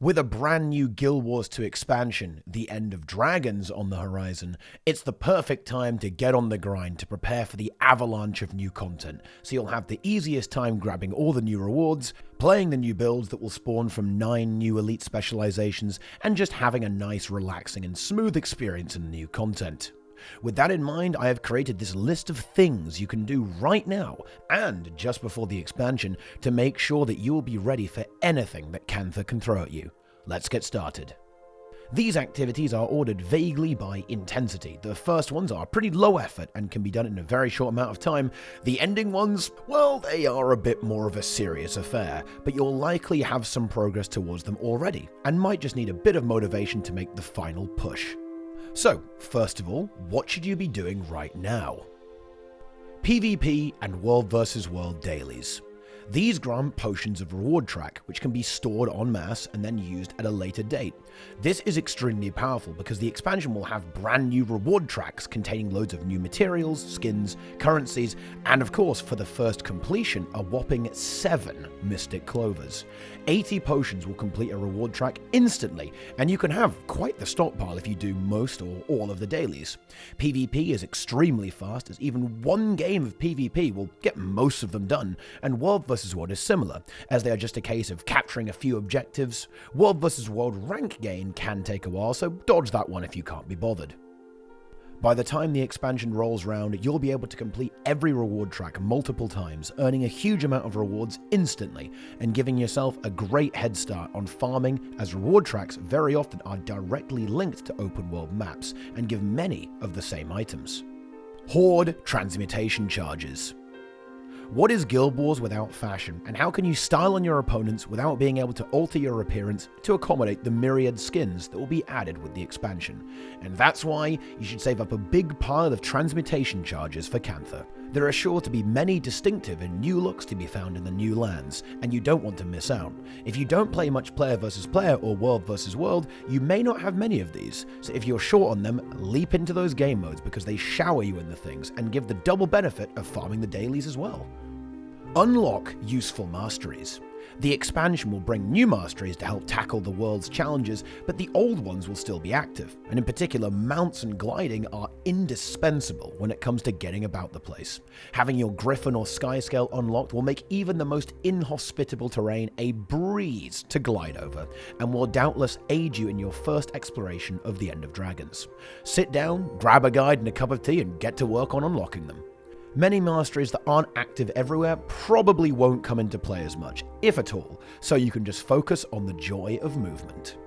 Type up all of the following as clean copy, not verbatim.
With a brand new Guild Wars 2 expansion, The End of Dragons, on the horizon, it's the perfect time to get on the grind to prepare for the avalanche of new content, so you'll have the easiest time grabbing all the new rewards, playing the new builds that will spawn from 9 new elite specializations, and just having a nice, relaxing and smooth experience in the new content. With that in mind, I have created this list of things you can do right now and just before the expansion to make sure that you will be ready for anything that Cantha can throw at you. Let's get started. These activities are ordered vaguely by intensity. The first ones are pretty low effort and can be done in a very short amount of time. The ending ones, well, they are a bit more of a serious affair, but you'll likely have some progress towards them already and might just need a bit of motivation to make the final push. So, first of all, what should you be doing right now? PvP and World vs. World Dailies. These grant potions of reward track, which can be stored en masse and then used at a later date. This is extremely powerful because the expansion will have brand new reward tracks containing loads of new materials, skins, currencies, and of course, for the first completion, a whopping 7 Mystic Clovers. 80 potions will complete a reward track instantly, and you can have quite the stockpile if you do most or all of the dailies. PvP is extremely fast, as even one game of PvP will get most of them done, and World vs. World is similar, as they are just a case of capturing a few objectives. World vs. World rank gain can take a while, so dodge that one if you can't be bothered. By the time the expansion rolls round, you'll be able to complete every reward track multiple times, earning a huge amount of rewards instantly, and giving yourself a great head start on farming, as reward tracks very often are directly linked to open world maps, and give many of the same items. Hoard Transmutation charges. What is Guild Wars without fashion, and how can you style on your opponents without being able to alter your appearance to accommodate the myriad skins that will be added with the expansion? And that's why you should save up a big pile of transmutation charges for Cantha. There are sure to be many distinctive and new looks to be found in the new lands, and you don't want to miss out. If you don't play much player versus player or world versus world, you may not have many of these, so if you're short on them, leap into those game modes because they shower you in the things and give the double benefit of farming the dailies as well. Unlock useful masteries. The expansion will bring new masteries to help tackle the world's challenges, but the old ones will still be active, and in particular, mounts and gliding are indispensable when it comes to getting about the place. Having your Griffin or Skyscale unlocked will make even the most inhospitable terrain a breeze to glide over, and will doubtless aid you in your first exploration of the End of Dragons. Sit down, grab a guide and a cup of tea, and get to work on unlocking them. Many masteries that aren't active everywhere probably won't come into play as much, if at all, so you can just focus on the joy of movement.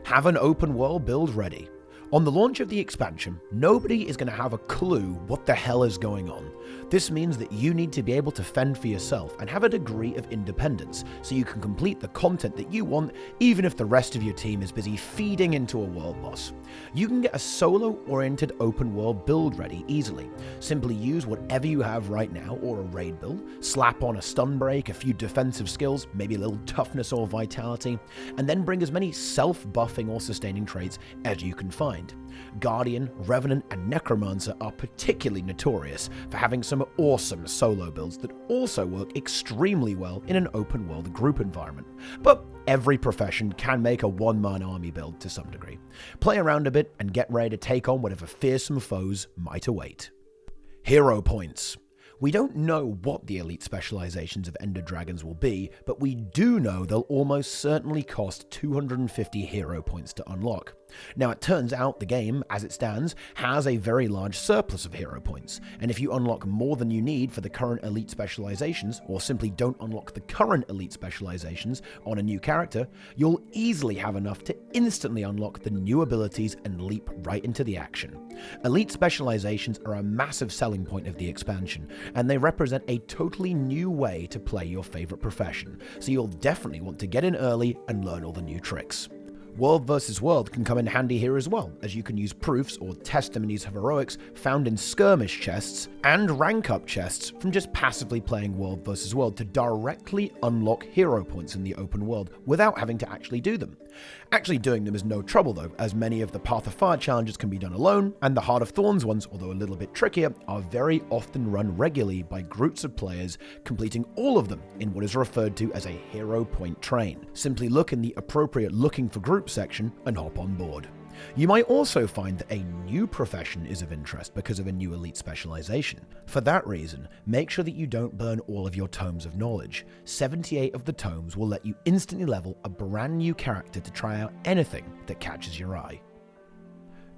Have an open world build ready. On the launch of the expansion, nobody is going to have a clue what the hell is going on. This means that you need to be able to fend for yourself and have a degree of independence, so you can complete the content that you want, even if the rest of your team is busy feeding into a world boss. You can get a solo-oriented open world build ready easily. Simply use whatever you have right now or a raid build, slap on a stun break, a few defensive skills, maybe a little toughness or vitality, and then bring as many self-buffing or sustaining traits as you can find. Guardian, Revenant, and Necromancer are particularly notorious for having some awesome solo builds that also work extremely well in an open world group environment. But every profession can make a one-man army build to some degree. Play around a bit and get ready to take on whatever fearsome foes might await. Hero points. We don't know what the elite specializations of Ender Dragons will be, but we do know they'll almost certainly cost 250 hero points to unlock. Now, it turns out the game, as it stands, has a very large surplus of hero points, and if you unlock more than you need for the current elite specializations, or simply don't unlock the current elite specializations on a new character, you'll easily have enough to instantly unlock the new abilities and leap right into the action. Elite specializations are a massive selling point of the expansion, and they represent a totally new way to play your favorite profession, so you'll definitely want to get in early and learn all the new tricks. World versus World can come in handy here as well, as you can use proofs or testimonies of heroics found in skirmish chests and rank up chests from just passively playing World versus World to directly unlock hero points in the open world without having to actually do them. Actually doing them is no trouble though, as many of the Path of Fire challenges can be done alone, and the Heart of Thorns ones, although a little bit trickier, are very often run regularly by groups of players, completing all of them in what is referred to as a hero point train. Simply look in the appropriate Looking for Group section and hop on board. You might also find that a new profession is of interest because of a new elite specialization. For that reason, make sure that you don't burn all of your tomes of knowledge. 78 of the tomes will let you instantly level a brand new character to try out anything that catches your eye.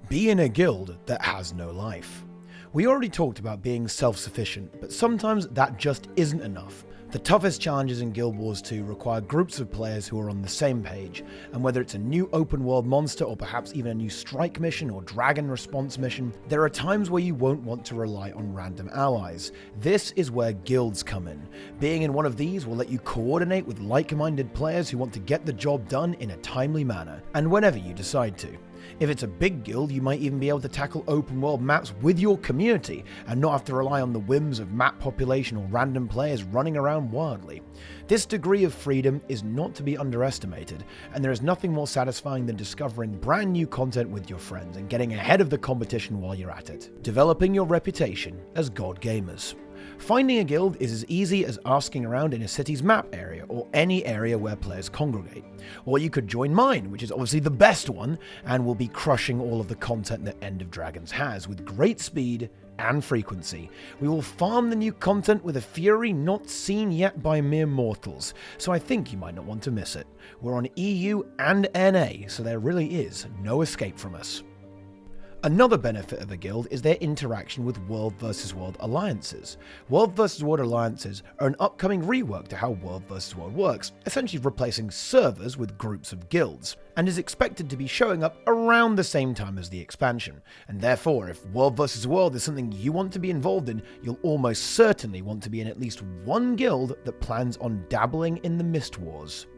Be in a guild that has no life. We already talked about being self-sufficient, but sometimes that just isn't enough. The toughest challenges in Guild Wars 2 require groups of players who are on the same page, and whether it's a new open world monster or perhaps even a new strike mission or dragon response mission, there are times where you won't want to rely on random allies. This is where guilds come in. Being in one of these will let you coordinate with like-minded players who want to get the job done in a timely manner, and whenever you decide to. If it's a big guild, you might even be able to tackle open world maps with your community and not have to rely on the whims of map population or random players running around wildly. This degree of freedom is not to be underestimated, and there is nothing more satisfying than discovering brand new content with your friends and getting ahead of the competition while you're at it, developing your reputation as god gamers. Finding a guild is as easy as asking around in a city's map area or any area where players congregate. Or you could join mine, which is obviously the best one, and will be crushing all of the content that End of Dragons has with great speed and frequency. We will farm the new content with a fury not seen yet by mere mortals, so I think you might not want to miss it. We're on EU and NA, so there really is no escape from us. Another benefit of a guild is their interaction with World vs. World alliances. World vs. World alliances are an upcoming rework to how World vs. World works, essentially replacing servers with groups of guilds, and is expected to be showing up around the same time as the expansion. And therefore, if World vs. World is something you want to be involved in, you'll almost certainly want to be in at least one guild that plans on dabbling in the Mist Wars.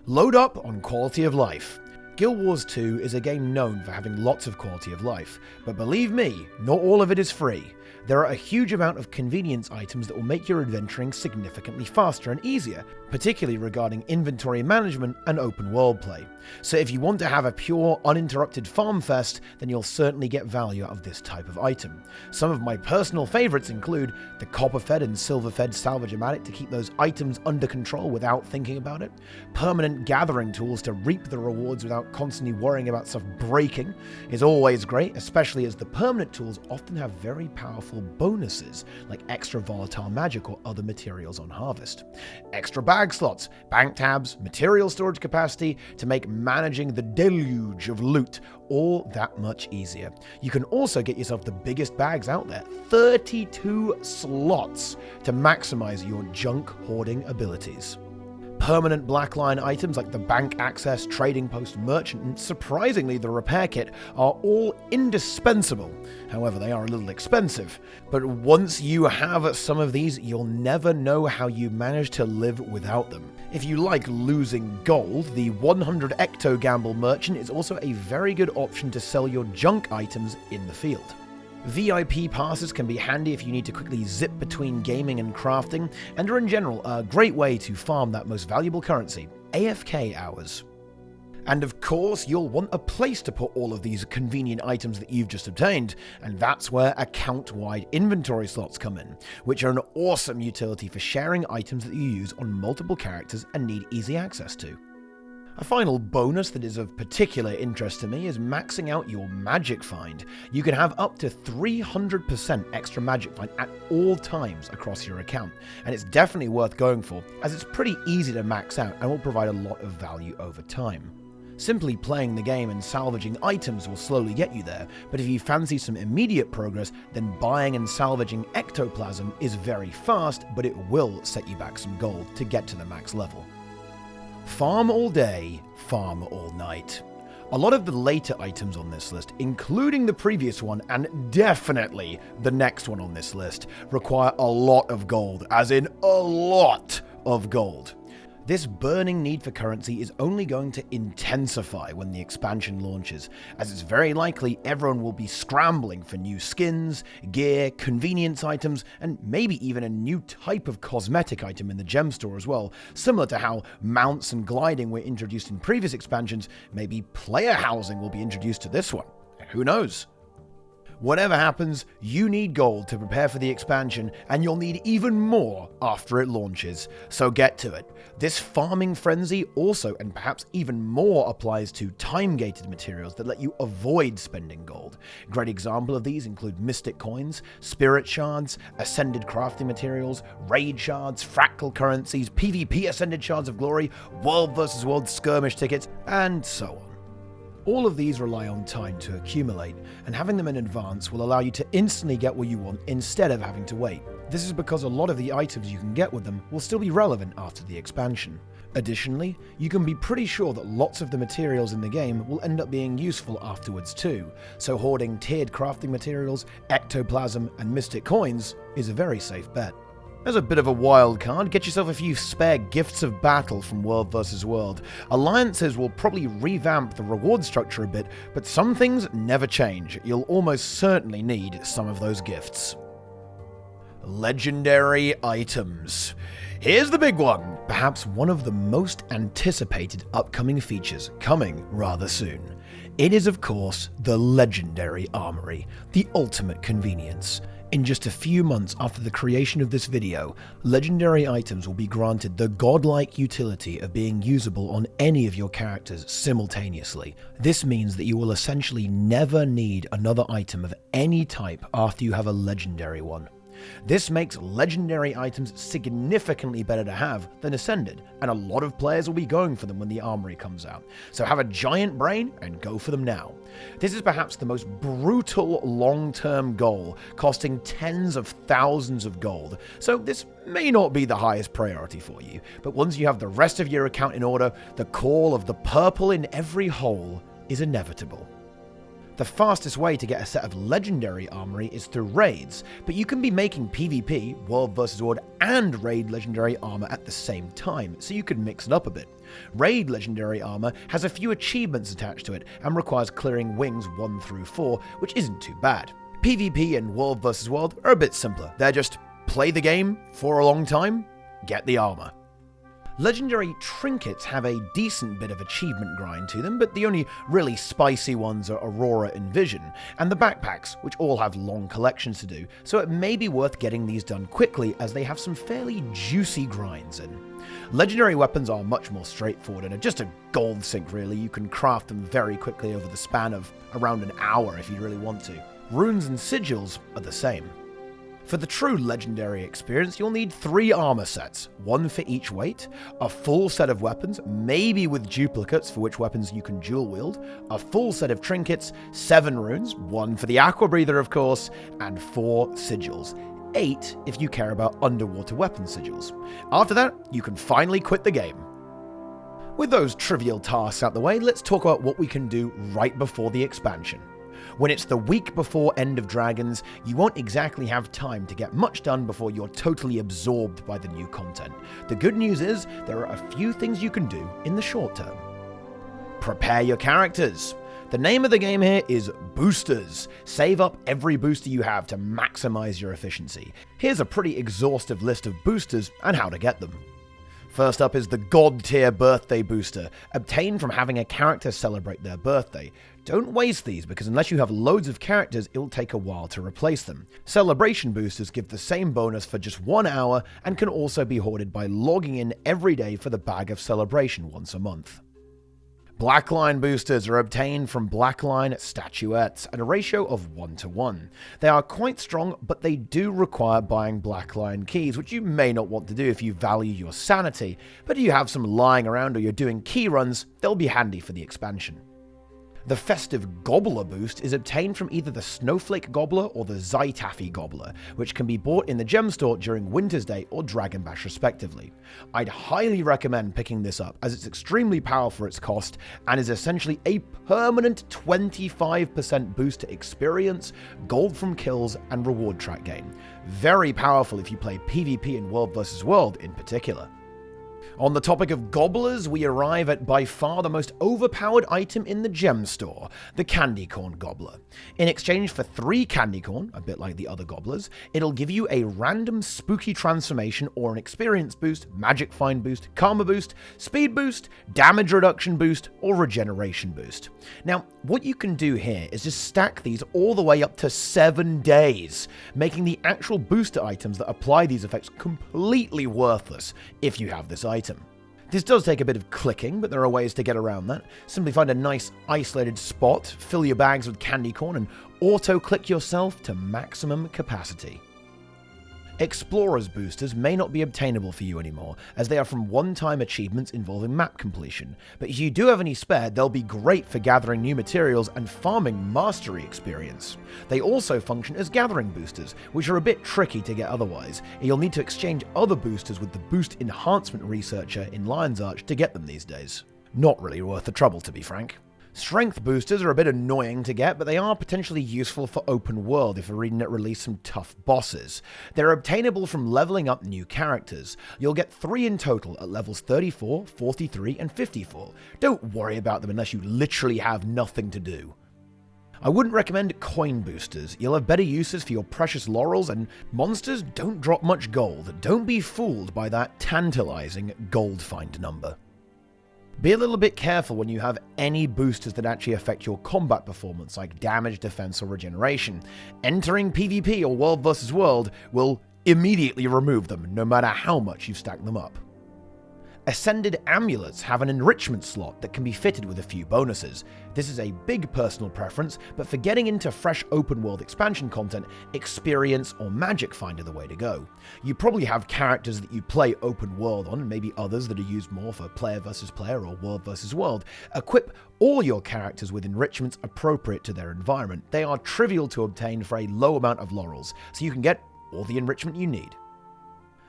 Load up on quality of life. Guild Wars 2 is a game known for having lots of quality of life, but believe me, not all of it is free. There are a huge amount of convenience items that will make your adventuring significantly faster and easier, particularly regarding inventory management and open world play. So if you want to have a pure, uninterrupted farm fest, then you'll certainly get value out of this type of item. Some of my personal favourites include the copper-fed and silver-fed salvage-o-matic to keep those items under control without thinking about it, permanent gathering tools to reap the rewards without constantly worrying about stuff breaking is always great, especially as the permanent tools often have very powerful bonuses like extra volatile magic or other materials on harvest. Extra bag slots, bank tabs, material storage capacity to make managing the deluge of loot all that much easier. You can also get yourself the biggest bags out there, 32 slots to maximize your junk hoarding abilities. Permanent blackline items like the bank access, trading post, merchant, and surprisingly the repair kit are all indispensable. However, they are a little expensive. But once you have some of these, you'll never know how you manage to live without them. If you like losing gold, the 100 Ecto Gamble merchant is also a very good option to sell your junk items in the field. VIP passes can be handy if you need to quickly zip between gaming and crafting, and are in general a great way to farm that most valuable currency, AFK hours. And of course, you'll want a place to put all of these convenient items that you've just obtained, and that's where account-wide inventory slots come in, which are an awesome utility for sharing items that you use on multiple characters and need easy access to. A final bonus that is of particular interest to me is maxing out your magic find. You can have up to 300% extra magic find at all times across your account, and it's definitely worth going for, as it's pretty easy to max out and will provide a lot of value over time. Simply playing the game and salvaging items will slowly get you there, but if you fancy some immediate progress, then buying and salvaging ectoplasm is very fast, but it will set you back some gold to get to the max level. Farm all day, farm all night. A lot of the later items on this list, including the previous one and definitely the next one on this list, require a lot of gold, as in a lot of gold. This burning need for currency is only going to intensify when the expansion launches, as it's very likely everyone will be scrambling for new skins, gear, convenience items, and maybe even a new type of cosmetic item in the gem store as well. Similar to how mounts and gliding were introduced in previous expansions, maybe player housing will be introduced to this one. Who knows? Whatever happens, you need gold to prepare for the expansion, and you'll need even more after it launches, so get to it. This farming frenzy also, and perhaps even more, applies to time-gated materials that let you avoid spending gold. Great example of these include mystic coins, spirit shards, ascended crafting materials, raid shards, fractal currencies, PvP ascended shards of glory, world versus world skirmish tickets, and so on. All of these rely on time to accumulate, and having them in advance will allow you to instantly get what you want instead of having to wait. This is because a lot of the items you can get with them will still be relevant after the expansion. Additionally, you can be pretty sure that lots of the materials in the game will end up being useful afterwards too, so hoarding tiered crafting materials, ectoplasm, and mystic coins is a very safe bet. As a bit of a wild card, get yourself a few spare gifts of battle from World vs. World. Alliances will probably revamp the reward structure a bit, but some things never change. You'll almost certainly need some of those gifts. Legendary items. Here's the big one, perhaps one of the most anticipated upcoming features coming rather soon. It is, of course, the Legendary Armory, the ultimate convenience. In just a few months after the creation of this video, legendary items will be granted the godlike utility of being usable on any of your characters simultaneously. This means that you will essentially never need another item of any type after you have a legendary one. This makes legendary items significantly better to have than Ascended, and a lot of players will be going for them when the Armory comes out. So have a giant brain and go for them now. This is perhaps the most brutal long-term goal, costing tens of thousands of gold, so this may not be the highest priority for you, but once you have the rest of your account in order, the call of the purple in every hole is inevitable. The fastest way to get a set of legendary armory is through raids, but you can be making PvP, World vs. World, and raid legendary armor at the same time, so you can mix it up a bit. Raid legendary armor has a few achievements attached to it and requires clearing wings 1 through 4, which isn't too bad. PvP and World vs. World are a bit simpler. They're just play the game for a long time, get the armor. Legendary trinkets have a decent bit of achievement grind to them, but the only really spicy ones are Aurora and Vision, and the backpacks, which all have long collections to do, so it may be worth getting these done quickly as they have some fairly juicy grinds in. Legendary weapons are much more straightforward and are just a gold sink really. You can craft them very quickly over the span of around an hour if you really want to. Runes and sigils are the same. For the true legendary experience, you'll need 3 armor sets, 1 for each weight, a full set of weapons, maybe with duplicates for which weapons you can dual wield, a full set of trinkets, 7 runes, 1 for the Aqua Breather of course, and 4 sigils. 8 if you care about underwater weapon sigils. After that, you can finally quit the game. With those trivial tasks out the way, let's talk about what we can do right before the expansion. When it's the week before End of Dragons, you won't exactly have time to get much done before you're totally absorbed by the new content. The good news is, there are a few things you can do in the short term. Prepare your characters. The name of the game here is boosters. Save up every booster you have to maximize your efficiency. Here's a pretty exhaustive list of boosters and how to get them. First up is the God tier birthday booster, obtained from having a character celebrate their birthday. Don't waste these because unless you have loads of characters, it'll take a while to replace them. Celebration boosters give the same bonus for just 1 hour and can also be hoarded by logging in every day for the bag of celebration once a month. Blackline boosters are obtained from Blackline statuettes at a ratio of 1:1. They are quite strong, but they do require buying Blackline keys, which you may not want to do if you value your sanity, but if you have some lying around or you're doing key runs, they'll be handy for the expansion. The Festive Gobbler boost is obtained from either the Snowflake Gobbler or the Zytaffy Gobbler, which can be bought in the gem store during Winter's Day or Dragon Bash respectively. I'd highly recommend picking this up as it's extremely powerful for its cost and is essentially a permanent 25% boost to experience, gold from kills, and reward track gain. Very powerful if you play PvP in World vs. World in particular. On the topic of gobblers, we arrive at by far the most overpowered item in the gem store, the candy corn gobbler. In exchange for 3 candy corn, a bit like the other gobblers, it'll give you a random spooky transformation or an experience boost, magic find boost, karma boost, speed boost, damage reduction boost, or regeneration boost. Now, what you can do here is just stack these all the way up to 7 days, making the actual booster items that apply these effects completely worthless if you have this item. This does take a bit of clicking, but there are ways to get around that. Simply find a nice isolated spot, fill your bags with candy corn, and auto-click yourself to maximum capacity. Explorer's boosters may not be obtainable for you anymore, as they are from one-time achievements involving map completion, but if you do have any spare, they'll be great for gathering new materials and farming mastery experience. They also function as gathering boosters, which are a bit tricky to get otherwise, and you'll need to exchange other boosters with the Boost Enhancement Researcher in Lion's Arch to get them these days. Not really worth the trouble, to be frank. Strength boosters are a bit annoying to get, but they are potentially useful for open world if ArenaNet release some tough bosses. They're obtainable from leveling up new characters. You'll get 3 in total at levels 34, 43, and 54. Don't worry about them unless you literally have nothing to do. I wouldn't recommend coin boosters. You'll have better uses for your precious laurels, and monsters don't drop much gold. Don't be fooled by that tantalizing gold find number. Be a little bit careful when you have any boosters that actually affect your combat performance, like damage, defense, or regeneration. Entering PvP or World vs. World will immediately remove them, no matter how much you stack them up. Ascended Amulets have an enrichment slot that can be fitted with a few bonuses. This is a big personal preference, but for getting into fresh open world expansion content, experience or magic find are the way to go. You probably have characters that you play open world on, and maybe others that are used more for player versus player or world versus world. Equip all your characters with enrichments appropriate to their environment. They are trivial to obtain for a low amount of laurels, so you can get all the enrichment you need.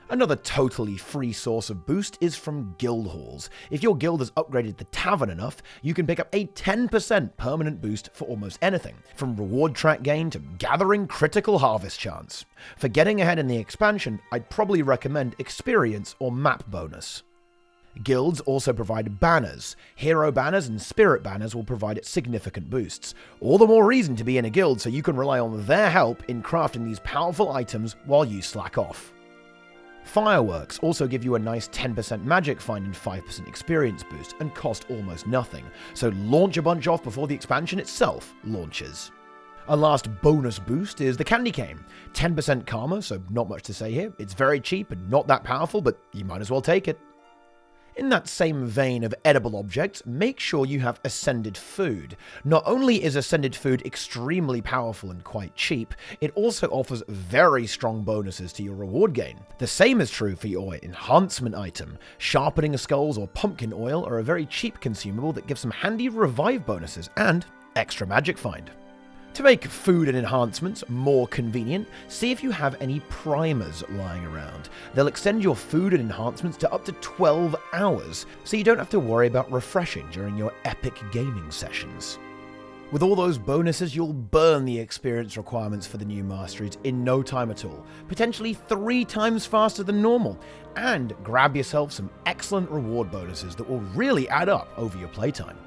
Another totally free source of boost is from guild halls. If your guild has upgraded the tavern enough, you can pick up a 10% permanent boost for almost anything, from reward track gain to gathering critical harvest chance. For getting ahead in the expansion, I'd probably recommend experience or map bonus. Guilds also provide banners. Hero banners and spirit banners will provide significant boosts. All the more reason to be in a guild so you can rely on their help in crafting these powerful items while you slack off. Fireworks also give you a nice 10% magic find and 5% experience boost and cost almost nothing, so launch a bunch off before the expansion itself launches. A last bonus boost is the candy cane. 10% karma, so not much to say here. It's very cheap and not that powerful, but you might as well take it. In that same vein of edible objects, make sure you have ascended food. Not only is ascended food extremely powerful and quite cheap, it also offers very strong bonuses to your reward gain. The same is true for your enhancement item. Sharpening skulls or pumpkin oil are a very cheap consumable that gives some handy revive bonuses and extra magic find. To make food and enhancements more convenient, see if you have any primers lying around. They'll extend your food and enhancements to up to 12 hours, so you don't have to worry about refreshing during your epic gaming sessions. With all those bonuses, you'll burn the experience requirements for the new masteries in no time at all, potentially 3 times faster than normal, and grab yourself some excellent reward bonuses that will really add up over your playtime.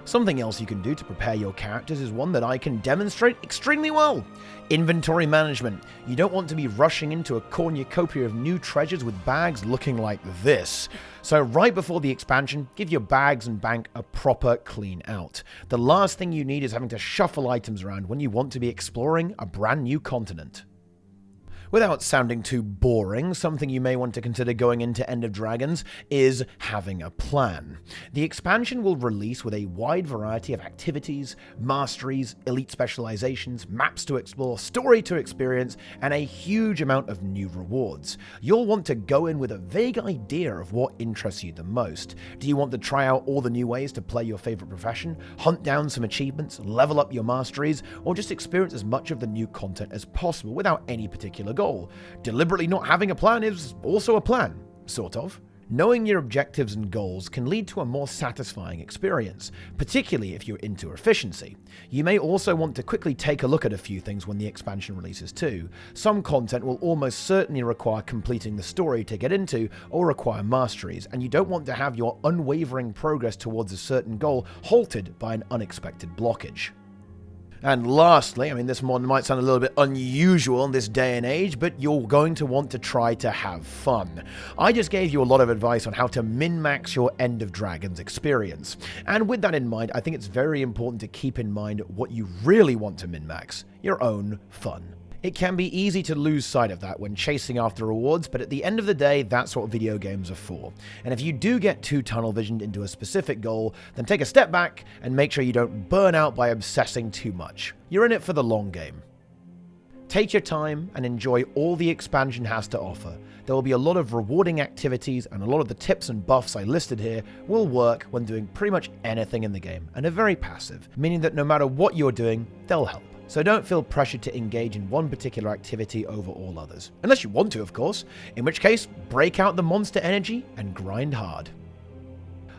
Something else you can do to prepare your characters is one that I can demonstrate extremely well. Inventory management. You don't want to be rushing into a cornucopia of new treasures with bags looking like this. So right before the expansion, give your bags and bank a proper clean out. The last thing you need is having to shuffle items around when you want to be exploring a brand new continent. Without sounding too boring, something you may want to consider going into End of Dragons is having a plan. The expansion will release with a wide variety of activities, masteries, elite specializations, maps to explore, story to experience, and a huge amount of new rewards. You'll want to go in with a vague idea of what interests you the most. Do you want to try out all the new ways to play your favorite profession, hunt down some achievements, level up your masteries, or just experience as much of the new content as possible without any particular goal? Deliberately not having a plan is also a plan, sort of. Knowing your objectives and goals can lead to a more satisfying experience, particularly if you're into efficiency. You may also want to quickly take a look at a few things when the expansion releases too. Some content will almost certainly require completing the story to get into or require masteries, and you don't want to have your unwavering progress towards a certain goal halted by an unexpected blockage. And lastly, this one might sound a little bit unusual in this day and age, but you're going to want to try to have fun. I just gave you a lot of advice on how to min-max your End of Dragons experience. And with that in mind, I think it's very important to keep in mind what you really want to min-max: your own fun. It can be easy to lose sight of that when chasing after rewards, but at the end of the day, that's what video games are for. And if you do get too tunnel-visioned into a specific goal, then take a step back and make sure you don't burn out by obsessing too much. You're in it for the long game. Take your time and enjoy all the expansion has to offer. There will be a lot of rewarding activities, and a lot of the tips and buffs I listed here will work when doing pretty much anything in the game, and are very passive, meaning that no matter what you're doing, they'll help. So don't feel pressured to engage in one particular activity over all others. Unless you want to, of course, in which case, break out the monster energy and grind hard.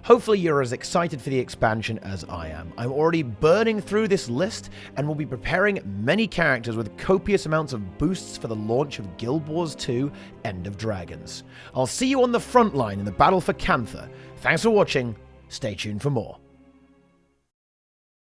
Hopefully you're as excited for the expansion as I am. I'm already burning through this list and will be preparing many characters with copious amounts of boosts for the launch of Guild Wars 2 End of Dragons. I'll see you on the front line in the battle for Cantha. Thanks for watching. Stay tuned for more.